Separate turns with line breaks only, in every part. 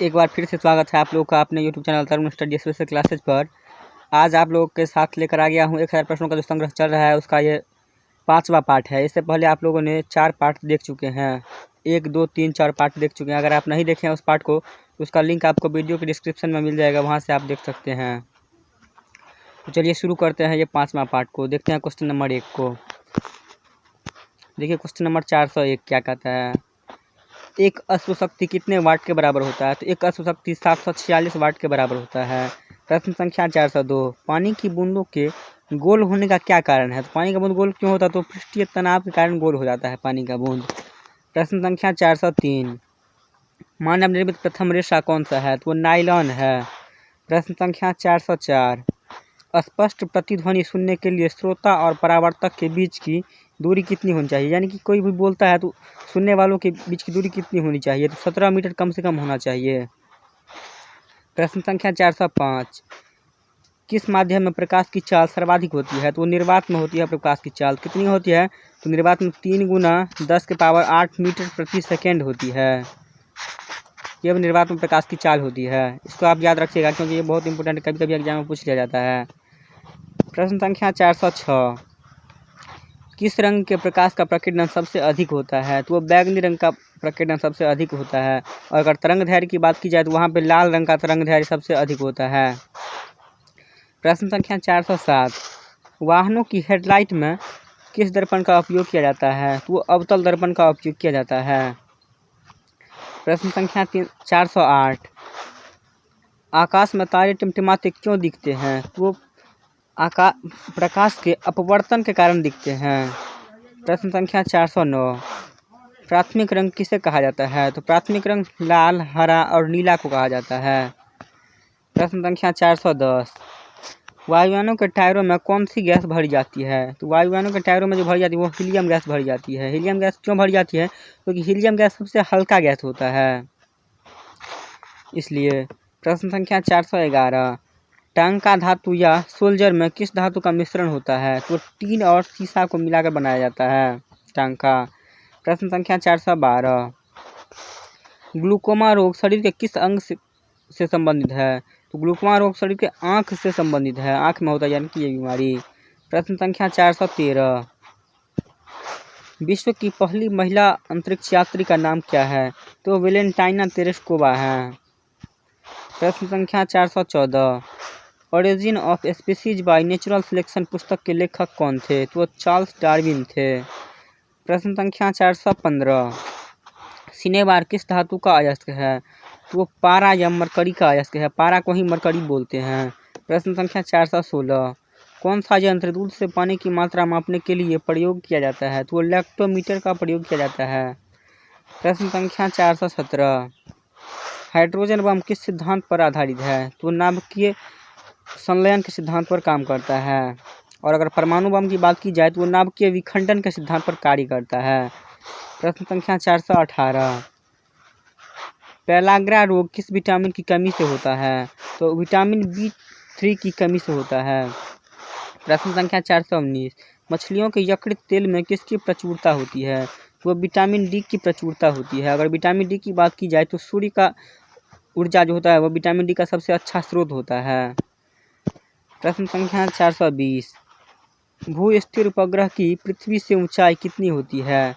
एक बार फिर से स्वागत है आप लोगों का अपने YouTube चैनल तरुण स्टडी स्पेशल क्लासेज पर। आज आप लोगों के साथ लेकर आ गया हूँ 1000 प्रश्नों का जो संग्रह चल रहा है उसका ये 5वां पार्ट है। इससे पहले आप लोगों ने 4 पार्ट देख चुके हैं, 1, 2, 3, 4 पार्ट देख चुके हैं। अगर आप नहीं देखे हैं उस पार्ट को तो उसका लिंक आपको वीडियो के डिस्क्रिप्शन में मिल जाएगा, वहाँ से आप देख सकते हैं। तो चलिए शुरू करते हैं ये 5वां पार्ट को। देखते हैं क्वेश्चन नंबर 1 को। देखिए क्वेश्चन नंबर 401 क्या कहता है। एक अश्वशक्ति कितने वाट के बराबर होता है? तो एक अश्वशक्ति 746 वाट के बराबर होता है। प्रश्न संख्या 402, पानी की बूंदों के गोल होने का क्या कारण है? तो पानी का बूंद गोल क्यों होता है? तो पृष्ठीय तनाव के कारण गोल हो जाता है पानी का बूंद। प्रश्न संख्या 403, मानव निर्मित प्रथम रेशा कौन सा है? तो वो नायलॉन है। प्रश्न संख्या 404, स्पष्ट प्रतिध्वनि सुनने के लिए श्रोता और परावर्तक के बीच की दूरी कितनी होनी चाहिए? यानी कि कोई भी बोलता है तो सुनने वालों के बीच की दूरी कितनी होनी चाहिए? तो 17 मीटर कम से कम होना चाहिए। प्रश्न संख्या 405, किस माध्यम में प्रकाश की चाल सर्वाधिक होती है? तो निर्वात में होती है प्रकाश की चाल। कितनी होती है? तो निर्वात में 3 गुना 10⁸ मीटर प्रति सेकेंड होती है। यह निर्वात में प्रकाश की चाल होती है। इसको आप याद रखिएगा क्योंकि ये बहुत इंपॉर्टेंट, कभी कभी एग्जाम में पूछ लिया जाता है। प्रश्न संख्या 406, किस रंग के प्रकाश का प्रकीर्णन सबसे अधिक होता है? तो वो बैगनी रंग का प्रकीर्णन सबसे अधिक होता है। और अगर तरंग दैर्घ्य की बात की जाए तो वहाँ पे लाल रंग का तरंग दैर्घ्य सबसे अधिक होता है। प्रश्न संख्या 407, वाहनों की हेडलाइट में किस दर्पण का उपयोग किया जाता है? तो वो अवतल दर्पण का उपयोग किया जाता है। प्रश्न संख्या 408, आकाश में तारे टिमटिमाते क्यों दिखते हैं? तो वो प्रकाश के अपवर्तन के कारण दिखते हैं। प्रश्न संख्या 409, प्राथमिक रंग किसे कहा जाता है? तो प्राथमिक रंग लाल, हरा और नीला को कहा जाता है। प्रश्न संख्या 410, वायुयानों के टायरों में कौन सी गैस भरी जाती है? तो वायुयानों के टायरों में जो भरी जाती है वो हीलियम गैस भरी जाती है। हीलियम गैस क्यों भरी जाती है? क्योंकि हीलियम गैस सबसे हल्का गैस होता है, इसलिए। प्रश्न संख्या 411, टांका धातु या सोल्जर में किस धातु का मिश्रण होता है? तो टीन और सीसा को मिलाकर बनाया जाता है टांका। प्रश्न संख्या 412, ग्लूकोमा रोग शरीर के किस अंग से संबंधित है? तो ग्लूकोमा रोग शरीर के आँख से संबंधित है, आँख में होता है यानी कि ये बीमारी। प्रश्न संख्या 413, विश्व की पहली महिला अंतरिक्ष यात्री का नाम क्या है? तो वेलेंटाइना तेरेस्कोवा है। प्रश्न संख्या 414, origin of species by natural selection पुस्तक के लेखक कौन थे? तो चार्ल्स डार्विन थे। प्रश्न संख्या 415, सिनेबार किस धातु का अयस्क है? तो वो पारा या मरकरी का अयस्क है, पारा को ही मरकरी बोलते हैं। प्रश्न संख्या 416, कौन सा यंत्र दूध से पानी की मात्रा मापने के लिए प्रयोग किया जाता है? तो वो लैक्टोमीटर का प्रयोग किया जाता है। प्रश्न संख्या 417, हाइड्रोजन बम किस सिद्धांत पर आधारित है? तो नाभिकीय संलयन के सिद्धांत पर काम करता है। और अगर परमाणु बम की बात की जाए तो वो नाभिकीय विखंडन के सिद्धांत पर कार्य करता है। प्रश्न संख्या 418, पेलाग्रा रोग किस विटामिन की कमी से होता है? तो विटामिन B3 की कमी से होता है। प्रश्न संख्या 419, मछलियों के यकृत तेल में किसकी प्रचुरता होती है? तो वो विटामिन D की प्रचुरता होती है। अगर विटामिन D की बात की जाए तो सूर्य का ऊर्जा जो होता है वो विटामिन D का सबसे अच्छा स्रोत होता है। प्रश्न संख्या 420, भू स्थिर उपग्रह की पृथ्वी से ऊंचाई कितनी होती है?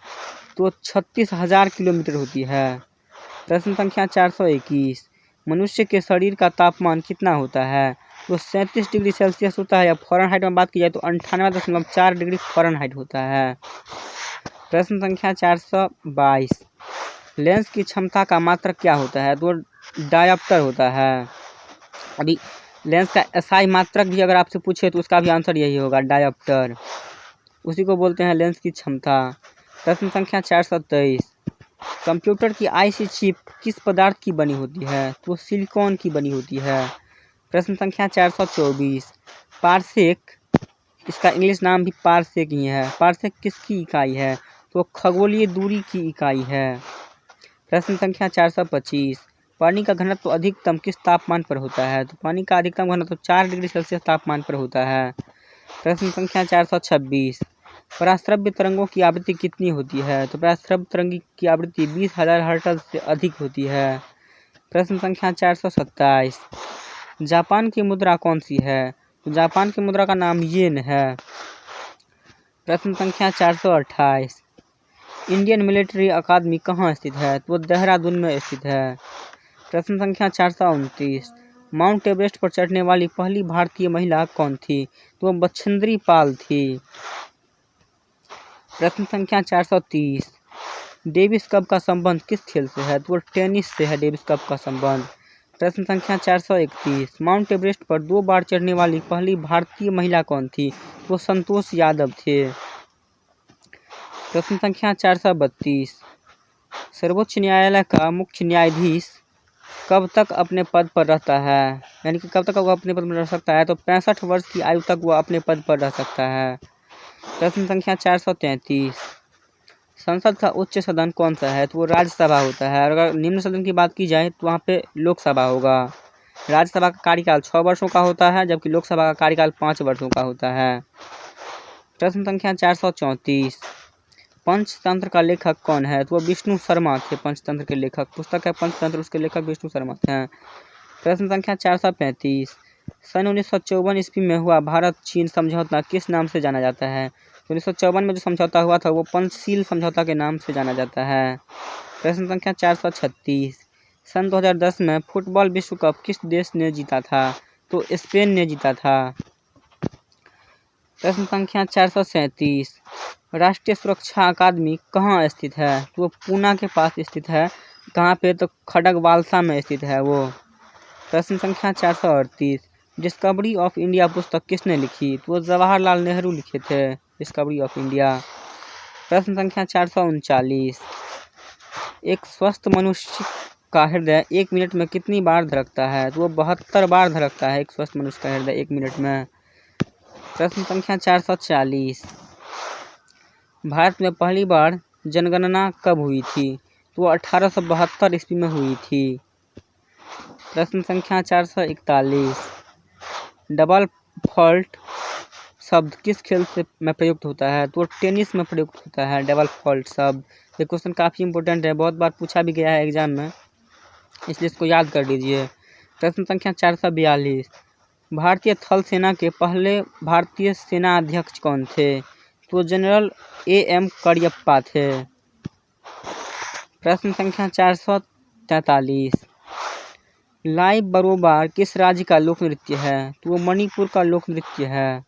तो 36,000 किलोमीटर होती है। प्रश्न संख्या 421, मनुष्य के शरीर का तापमान कितना होता है? तो 37 डिग्री सेल्सियस होता है। या फ़ारेनहाइट में बात की जाए तो 98.4 डिग्री फ़ारेनहाइट होता है। प्रश्न संख्या 422, लेंस की क्षमता का मात्रक क्या होता है? तो डायोप्टर होता है। अभी लेंस का SI मात्रक भी अगर आपसे पूछे तो उसका भी आंसर यही होगा, डायोप्टर। उसी को बोलते हैं लेंस की क्षमता। प्रश्न संख्या 423, कंप्यूटर की IC चिप किस पदार्थ की बनी होती है? तो सिलिकॉन की बनी होती है। प्रश्न संख्या 424, पारसेक, इसका इंग्लिश नाम भी पारसेक ही है। पारसेक किसकी इकाई है? तो खगोलीय दूरी की इकाई है। प्रश्न संख्या 425, पानी का घनत्व अधिकतम किस तापमान पर होता है? तो पानी का अधिकतम घनत्व 4 डिग्री सेल्सियस तापमान पर होता है। प्रश्न संख्या 426, पराश्रव्य तरंगों की आवृत्ति कितनी होती है? तो पराश्रव्य तरंग की आवृत्ति 20,000 हर्ट्ज से अधिक होती है। प्रश्न संख्या 427। जापान की मुद्रा कौन सी है? तो जापान की मुद्रा का नाम येन है। प्रश्न संख्या 428। इंडियन मिलिट्री अकादमी कहाँ स्थित है? तो देहरादून में स्थित है। प्रश्न संख्या 429। माउंट एवरेस्ट पर चढ़ने वाली पहली भारतीय महिला कौन थी? तो बछेंद्री पाल थी। प्रश्न संख्या 430। डेविस कप का संबंध किस खेल से है? तो टेनिस से है डेविस कप का संबंध। प्रश्न संख्या 431। माउंट एवरेस्ट पर 2 बार चढ़ने वाली पहली भारतीय महिला कौन थी? तो संतोष यादव थे। प्रश्न संख्या 432। सर्वोच्च न्यायालय का मुख्य न्यायाधीश कब तक अपने पद पर रहता है? यानी कि कब तक वो अपने पद पर रह सकता है? तो 65 वर्ष की आयु तक वह अपने पद पर रह सकता है। प्रश्न संख्या 433। संसद का उच्च सदन कौन सा है? तो वो राज्यसभा होता है। और अगर निम्न सदन की बात की जाए तो वहाँ पे लोकसभा होगा। राज्यसभा का कार्यकाल 6 वर्षों का होता है, जबकि लोकसभा का कार्यकाल 5 वर्षों का होता है। प्रश्न संख्या 434। पंचतंत्र का लेखक कौन है? तो वो विष्णु शर्मा थे पंचतंत्र के लेखक। पुस्तक है पंचतंत्र, उसके लेखक विष्णु शर्मा थे। प्रश्न संख्या 435। सन 1954 ईस्वी में हुआ भारत चीन समझौता किस नाम से जाना जाता है? 1954 में जो समझौता हुआ था वो पंचशील समझौता के नाम से जाना जाता है। प्रश्न संख्या 436। सन 2010 में फुटबॉल विश्व कप किस देश ने जीता था? तो स्पेन ने जीता था। प्रश्न संख्या 437। राष्ट्रीय सुरक्षा अकादमी कहाँ स्थित है? तो वो पूना के पास स्थित है। कहाँ पे? तो खड़गवालसा में स्थित है वो। प्रश्न संख्या 438। डिस्कवरी ऑफ इंडिया पुस्तक किसने लिखी? तो वो जवाहरलाल नेहरू लिखे थे डिस्कवरी ऑफ इंडिया। प्रश्न संख्या 439। एक स्वस्थ मनुष्य का हृदय 1 मिनट में कितनी बार धड़कता है? तो वो 72 बार धड़कता है एक स्वस्थ मनुष्य का हृदय 1 मिनट में। प्रश्न संख्या 440। भारत में पहली बार जनगणना कब हुई थी? तो वो 1872 ईस्वी में हुई थी। प्रश्न संख्या 441। डबल फॉल्ट शब्द किस खेल से में प्रयुक्त होता है? तो टेनिस में प्रयुक्त होता है डबल फॉल्ट शब्द। ये क्वेश्चन काफ़ी इंपॉर्टेंट है, बहुत बार पूछा भी गया है एग्जाम में, इसलिए इसको याद कर लीजिए। प्रश्न संख्या 442। भारतीय थल सेना के पहले भारतीय सेना अध्यक्ष कौन थे? तो जनरल AM करियप्पा थे। प्रश्न संख्या 443। लाई बरोबार किस राज्य का लोक नृत्य है? तो वो मणिपुर का लोक नृत्य है।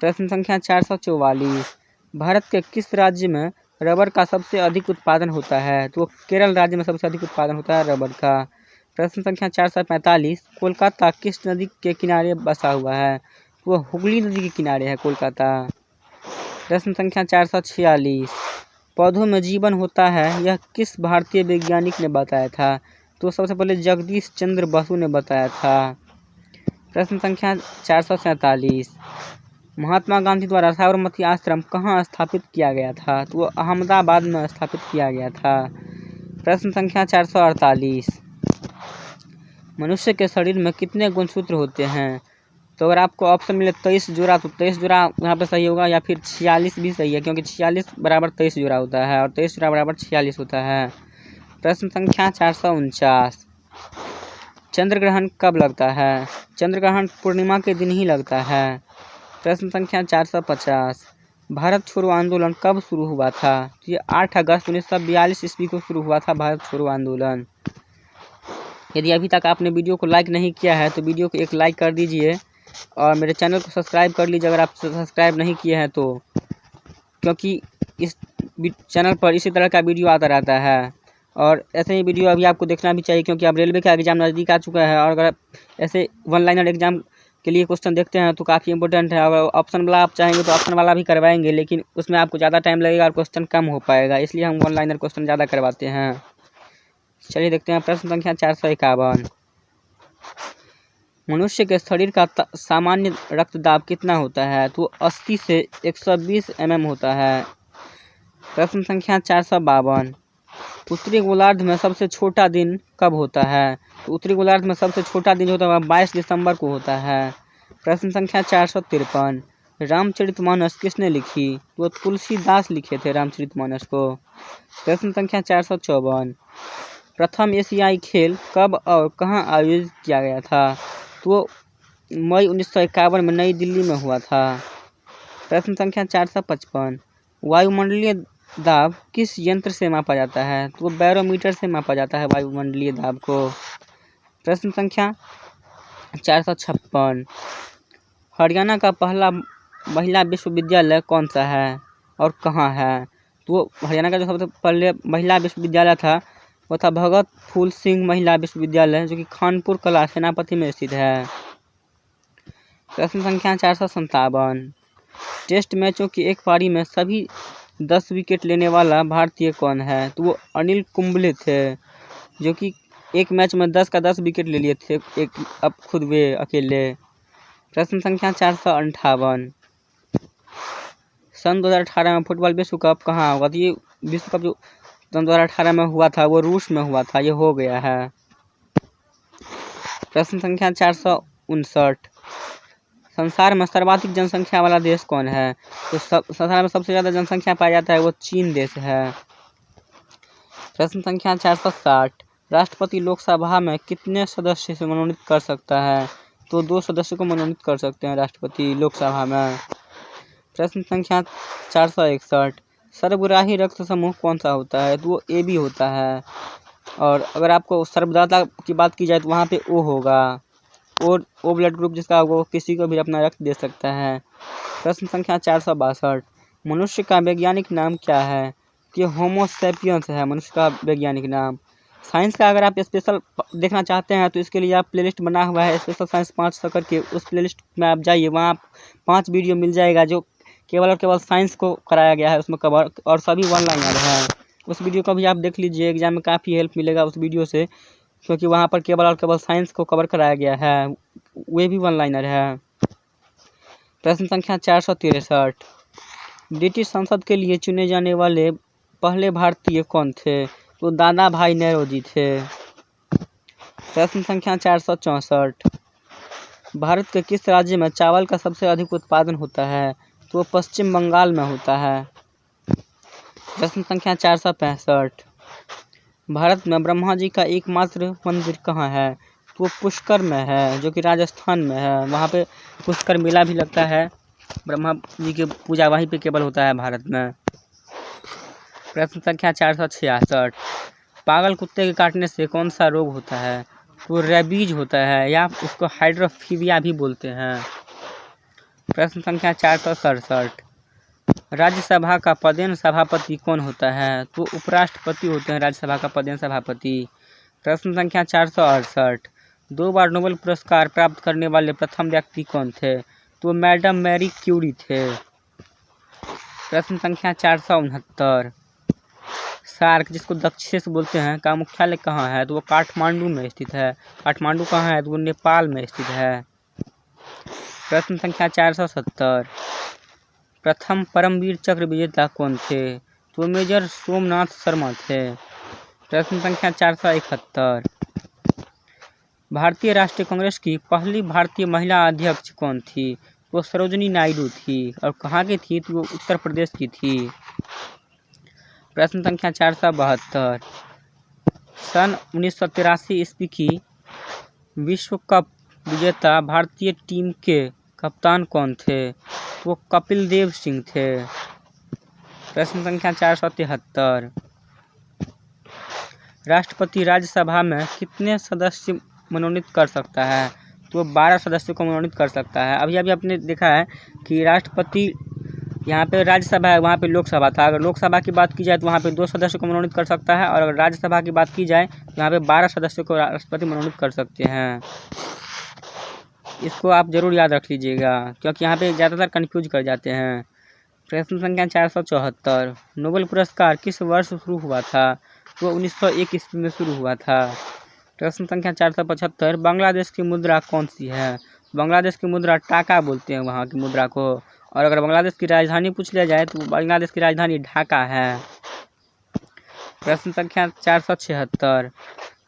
प्रश्न संख्या 444। भारत के किस राज्य में रबर का सबसे अधिक उत्पादन होता है? तो वो केरल राज्य में सबसे अधिक उत्पादन होता है रबर का। प्रश्न संख्या 445। कोलकाता किस नदी के किनारे बसा हुआ है? तो वो हुगली नदी के किनारे है कोलकाता। प्रश्न संख्या 446। पौधों में जीवन होता है यह किस भारतीय वैज्ञानिक ने बताया था? तो सबसे पहले जगदीश चंद्र बसु ने बताया था। प्रश्न संख्या 447। महात्मा गांधी द्वारा साबरमती आश्रम कहाँ स्थापित किया गया था? तो वो अहमदाबाद में स्थापित किया गया था। प्रश्न संख्या 448। मनुष्य के शरीर में कितने गुणसूत्र होते हैं? तो अगर आपको ऑप्शन मिले 23 जोड़ा तो 23 जोड़ा यहाँ पर सही होगा, या फिर 46 भी सही है, क्योंकि 46 बराबर 23 जोड़ा होता है और 23 जोड़ा बराबर 46 होता है। प्रश्न संख्या 449। चंद्र ग्रहण कब लगता है? चंद्र ग्रहण पूर्णिमा के दिन ही लगता है। प्रश्न संख्या 450। भारत छोड़ो आंदोलन कब शुरू हुआ था? तो ये 8 अगस्त 1942 ईस्वी को शुरू हुआ था भारत छोड़ो आंदोलन। यदि अभी तक आपने वीडियो को लाइक नहीं किया है तो वीडियो को एक लाइक कर दीजिए और मेरे चैनल को सब्सक्राइब कर लीजिए अगर आप सब्सक्राइब नहीं किए हैं तो, क्योंकि इस चैनल पर इसी तरह का वीडियो आता रहता है। और ऐसे ही वीडियो अभी आपको देखना भी चाहिए, क्योंकि अब रेलवे का एग्ज़ाम नज़दीक आ चुका है और अगर आप ऐसे 1 लाइनर एग्ज़ाम के लिए क्वेश्चन देखते हैं तो काफ़ी इंपॉर्टेंट है। अगर ऑप्शन वाला आप चाहेंगे तो ऑप्शन वाला भी करवाएंगे, लेकिन उसमें आपको ज़्यादा टाइम लगेगा और क्वेश्चन कम हो पाएगा, इसलिए हम 1 लाइनर क्वेश्चन ज़्यादा करवाते हैं। चलिए देखते हैं प्रश्न संख्या 451। मनुष्य के शरीर का सामान्य रक्तदाब कितना होता है? तो 80 से 120 mm होता है। प्रश्न संख्या 452। उत्तरी गोलार्ध में सबसे छोटा दिन कब होता है? तो उत्तरी गोलार्ध में सबसे छोटा दिन जो होता है 22 दिसंबर को होता है। प्रश्न संख्या 453। रामचरितमानस किसने लिखी? तो तुलसीदास लिखे थे रामचरितमानस को। प्रश्न संख्या 454। प्रथम एशियाई खेल कब और कहाँ आयोजित किया गया था? तो मई 1951 में नई दिल्ली में हुआ था। प्रश्न संख्या 455, वायुमंडलीय दाब किस यंत्र से मापा जाता है? तो बैरोमीटर से मापा जाता है वायुमंडलीय दाब को। प्रश्न संख्या 456, हरियाणा का पहला महिला विश्वविद्यालय कौन सा है और कहाँ है? तो हरियाणा का जो सबसे पहले महिला विश्वविद्यालय था वो था भगत फूल सिंह महिला विश्वविद्यालय, जो कि खानपुर कला सेनापति में स्थित है। प्रश्न संख्या 457, टेस्ट मैचों की एक पारी में सभी 10 विकेट लेने वाला भारतीय कौन है? तो वो अनिल कुंबले थे, जो कि एक मैच में 10 का 10 विकेट ले लिए थे अब खुद वे अकेले। प्रश्न संख्या 458, सन 2018 में फुटबॉल विश्व कप कहाँ होगा? तो ये विश्व कप जो सन 2018 में हुआ था वो रूस में हुआ था, ये हो गया है। प्रश्न संख्या 459, संसार में सर्वाधिक जनसंख्या वाला देश कौन है? तो संसार में सबसे ज़्यादा जनसंख्या पाया जाता है वो चीन देश है। प्रश्न संख्या 460, राष्ट्रपति लोकसभा में कितने सदस्य से मनोनीत कर सकता है? तो 2 सदस्य को मनोनीत कर सकते हैं राष्ट्रपति लोकसभा में। प्रश्न संख्या 461, सर्वग्राही रक्त समूह कौन सा होता है? तो वो AB होता है। और अगर आपको सर्वदाता की बात की जाए तो वहाँ पे O होगा, और O ब्लड ग्रुप जिसका वो किसी को भी अपना रक्त दे सकता है। प्रश्न संख्या 462, मनुष्य का वैज्ञानिक नाम क्या है? कि होमो सैपियंस है मनुष्य का वैज्ञानिक नाम। साइंस का अगर आप स्पेशल देखना चाहते हैं तो इसके लिए आप प्लेलिस्ट बना हुआ है स्पेशल साइंस 500 करके, उस प्लेलिस्ट में आप जाइए, वहाँ 5 वीडियो मिल जाएगा जो केवल और केवल साइंस को कराया गया है उसमें कवर, और सभी वन लाइनर है। उस वीडियो को भी आप देख लीजिए, एग्जाम में काफ़ी हेल्प मिलेगा उस वीडियो से, क्योंकि वहाँ पर केवल और केवल साइंस को कवर कराया गया है, वे भी वन लाइनर है। प्रश्न संख्या 463, ब्रिटिश संसद के लिए चुने जाने वाले पहले भारतीय कौन थे? तो दादा भाई नेहरू थे। प्रश्न संख्या 464, भारत के किस राज्य में चावल का सबसे अधिक उत्पादन होता है? तो पश्चिम बंगाल में होता है। प्रश्न संख्या 465, भारत में ब्रह्मा जी का एकमात्र मंदिर कहाँ है? तो पुष्कर में है, जो कि राजस्थान में है, वहाँ पे पुष्कर मेला भी लगता है, ब्रह्मा जी की पूजा वहीं पे केवल होता है भारत में। प्रश्न संख्या 466, पागल कुत्ते के काटने से कौन सा रोग होता है? तो रेबीज होता है, या उसको हाइड्रोफीविया भी बोलते हैं। प्रश्न संख्या 467, राज्यसभा का पदेन सभापति कौन होता है? तो उपराष्ट्रपति होते हैं राज्यसभा का पदेन सभापति। प्रश्न संख्या 468, 2 बार नोबेल पुरस्कार प्राप्त करने वाले प्रथम व्यक्ति कौन थे? तो मैडम मैरी क्यूरी थे। प्रश्न संख्या 469, सार्क जिसको दक्षिण बोलते हैं का मुख्यालय कहाँ है? तो वो काठमांडू में स्थित है। काठमांडू कहाँ है? तो वो नेपाल में स्थित है। प्रश्न संख्या 470, प्रथम परमवीर चक्र विजेता कौन थे? तो मेजर सोमनाथ शर्मा थे। प्रश्न संख्या 471, भारतीय राष्ट्रीय कांग्रेस की पहली भारतीय महिला अध्यक्ष कौन थी? वो सरोजिनी नायडू थी, और कहाँ की थी? तो वो उत्तर प्रदेश की थी। प्रश्न संख्या 472, सन 1983 ईस्वी की विश्व कप विजेता भारतीय टीम के कप्तान कौन थे? वो कपिल देव सिंह थे। प्रश्न संख्या 473, राष्ट्रपति राज्यसभा में कितने सदस्य मनोनीत कर सकता है? तो 12 सदस्यों को मनोनीत कर सकता है। अभी आपने देखा है कि राष्ट्रपति यहाँ पे राज्यसभा है, वहाँ पे लोकसभा था। अगर लोकसभा की बात की जाए तो वहाँ पे 2 सदस्यों को मनोनीत कर सकता है, और अगर राज्यसभा की बात की जाए तो यहाँ पे 12 सदस्यों को राष्ट्रपति मनोनीत कर सकते हैं। इसको आप जरूर याद रख लीजिएगा, क्योंकि यहाँ पे ज़्यादातर कन्फ्यूज कर जाते हैं। प्रश्न संख्या 474, नोबेल पुरस्कार किस वर्ष शुरू हुआ था? तो 1901 ईस्वी में शुरू हुआ था। प्रश्न संख्या 475, बांग्लादेश की मुद्रा कौन सी है? बांग्लादेश की मुद्रा टाका बोलते हैं वहाँ की मुद्रा को। और अगर बांग्लादेश की राजधानी पूछ लिया जाए तो बांग्लादेश की राजधानी ढाका है। प्रश्न संख्या 476,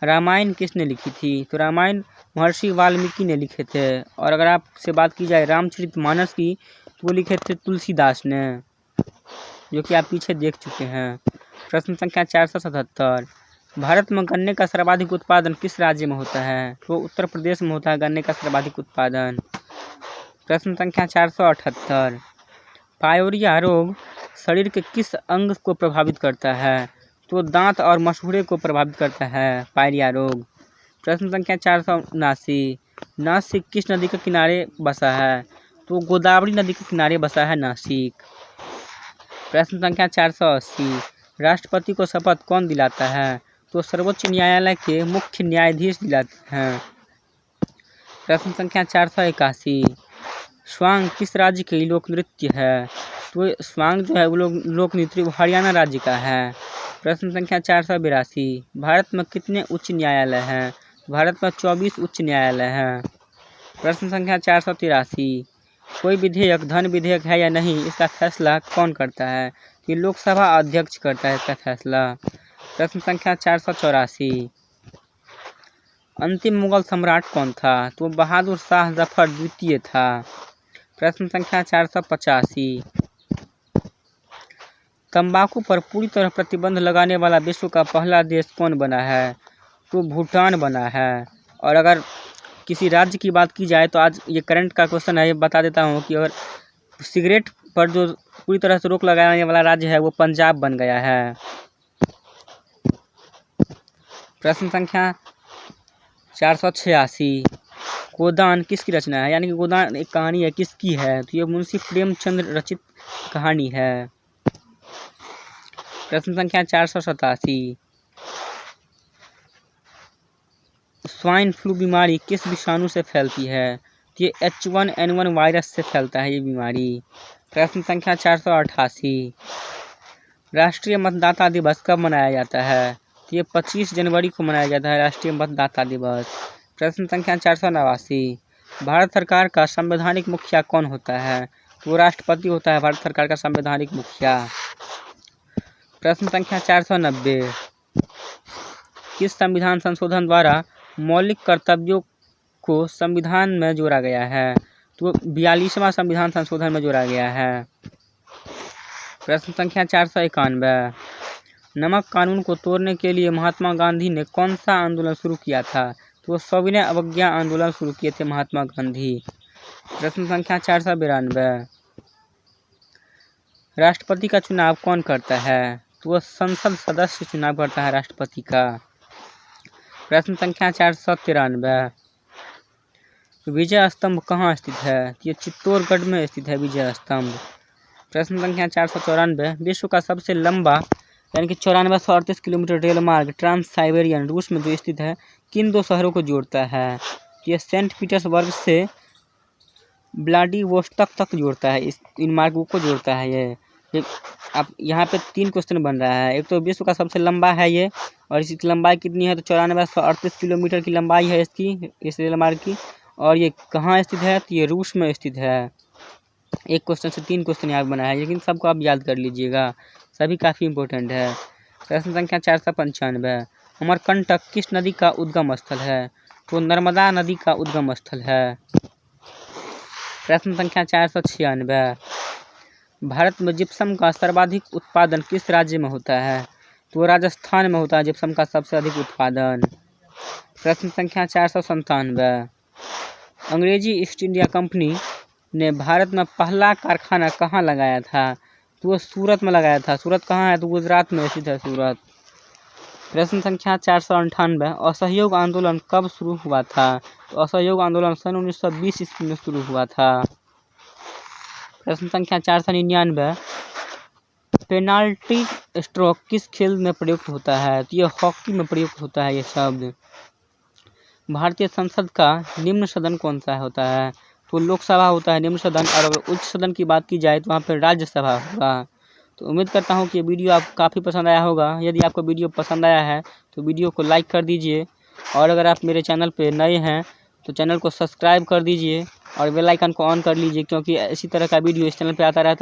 रामायण किसने लिखी थी? तो रामायण महर्षि वाल्मीकि ने लिखे थे। और अगर आपसे बात की जाए रामचरितमानस की तो वो लिखे थे तुलसीदास ने, जो कि आप पीछे देख चुके हैं। प्रश्न संख्या 477, भारत में गन्ने का सर्वाधिक उत्पादन किस राज्य में होता है? तो उत्तर प्रदेश में होता है गन्ने का सर्वाधिक उत्पादन। प्रश्न संख्या 478। पायोरिया रोग शरीर के किस अंग को प्रभावित करता है? तो दांत और मसूड़े को प्रभावित करता है पायरिया रोग। प्रश्न संख्या 479। नासिक किस नदी के किनारे बसा है? तो गोदावरी नदी के किनारे बसा है नासिक। प्रश्न संख्या 480। राष्ट्रपति को शपथ कौन दिलाता है? तो सर्वोच्च न्यायालय के मुख्य न्यायाधीश दिलाते हैं। प्रश्न संख्या 481। स्वांग किस राज्य की लोक नृत्य है? तो स्वांग जो है वो लोक नृत्य वो हरियाणा राज्य का है। प्रश्न संख्या 482। भारत में कितने उच्च न्यायालय हैं? भारत में 24 उच्च न्यायालय हैं। प्रश्न संख्या 483। कोई विधेयक धन विधेयक है या नहीं, इसका फैसला कौन करता है? ये लोकसभा अध्यक्ष करता है इसका फैसला। प्रश्न संख्या 484। अंतिम मुगल सम्राट कौन था? तो बहादुर शाह जफर द्वितीय था। प्रश्न संख्या 485। तंबाकू पर पूरी तरह प्रतिबंध लगाने वाला विश्व का पहला देश कौन बना है? तो भूटान बना है। और अगर किसी राज्य की बात की जाए तो आज ये करंट का क्वेश्चन है, ये बता देता हूँ कि अगर सिगरेट पर जो पूरी तरह से रोक लगाने वाला राज्य है वो पंजाब बन गया है। प्रश्न संख्या 486। गोदान किसकी रचना है? यानी कि गोदान एक कहानी है, किसकी है? तो ये मुंशी प्रेमचंद रचित कहानी है। प्रश्न संख्या 487। स्वाइन फ्लू बीमारी किस विषाणु से फैलती है? ये H1N1 वायरस से फैलता है ये बीमारी। प्रश्न संख्या 488। राष्ट्रीय मतदाता दिवस कब मनाया जाता है? ये 25 जनवरी को मनाया जाता है राष्ट्रीय मतदाता दिवस। प्रश्न संख्या 489। भारत सरकार का संवैधानिक मुखिया कौन होता है? तो राष्ट्रपति होता है भारत सरकार का संवैधानिक मुखिया। प्रश्न संख्या 490। किस संविधान संशोधन द्वारा मौलिक कर्तव्यों को संविधान में जोड़ा गया है? तो 42वां संविधान संशोधन में जोड़ा गया है। प्रश्न संख्या 491। नमक कानून को तोड़ने के लिए महात्मा गांधी ने कौन सा आंदोलन शुरू किया था? तो सविनय अवज्ञा आंदोलन शुरू किए थे महात्मा गांधी। प्रश्न संख्या 492। राष्ट्रपति का चुनाव कौन करता है? तो संसद सदस्य चुनाव करता है राष्ट्रपति का। प्रश्न संख्या 493। विजय स्तंभ कहाँ स्थित है? ये चित्तौड़गढ़ में स्थित है विजय स्तंभ। प्रश्न संख्या 494। विश्व का सबसे लंबा यानी कि 9438 किलोमीटर रेल मार्ग ट्रांस साइबेरियन रूस में जो स्थित है किन दो शहरों को जोड़ता है? ये सेंट पीटर्सबर्ग से व्लादिवोस्तोक तक जोड़ता है, इन मार्गों को जोड़ता है ये। अब यहाँ पे 3 क्वेश्चन बन रहा है। एक तो विश्व का सबसे लंबा है ये, और इसकी लंबाई कितनी है? तो 9438 किलोमीटर की लंबाई है इसकी, इस रेल मार्ग की। और ये कहाँ स्थित है? तो ये रूस में स्थित है। एक क्वेश्चन से 3 क्वेश्चन यहाँ बना है, लेकिन सबको आप याद कर लीजिएगा, सभी काफ़ी इंपॉर्टेंट है। प्रश्न संख्या 495। अमरकंटक किस नदी का उद्गम स्थल है? तो नर्मदा नदी का उद्गम स्थल है। प्रश्न संख्या 496। भारत में जिप्सम का सर्वाधिक उत्पादन किस राज्य में होता है? तो राजस्थान में होता है जिप्सम का सबसे अधिक उत्पादन। प्रश्न संख्या 497। अंग्रेजी ईस्ट इंडिया कंपनी ने भारत में पहला कारखाना कहाँ लगाया था? तो सूरत में लगाया था। सूरत कहाँ है? तो गुजरात में स्थित है सूरत। प्रश्न संख्या 498। असहयोग आंदोलन कब शुरू हुआ था? तो असहयोग आंदोलन सन 1920 ईस्वी में शुरू हुआ था। प्रश्न संख्या 499। पेनाल्टी स्ट्रोक किस खेल में प्रयुक्त होता है? तो ये हॉकी में प्रयुक्त होता है ये शब्द। भारतीय संसद का निम्न सदन कौन सा होता है? तो लोकसभा होता है निम्न सदन, और अगर उच्च सदन की बात की जाए तो वहाँ पर राज्यसभा होगा। तो उम्मीद करता हूँ कि ये वीडियो आपको काफ़ी पसंद आया होगा। यदि आपको वीडियो पसंद आया है तो वीडियो को लाइक कर दीजिए, और अगर आप मेरे चैनल पे नए हैं तो चैनल को सब्सक्राइब कर दीजिए और बेल आइकन को ऑन कर लीजिए, क्योंकि इसी तरह का वीडियो इस चैनल पे आता रहता है।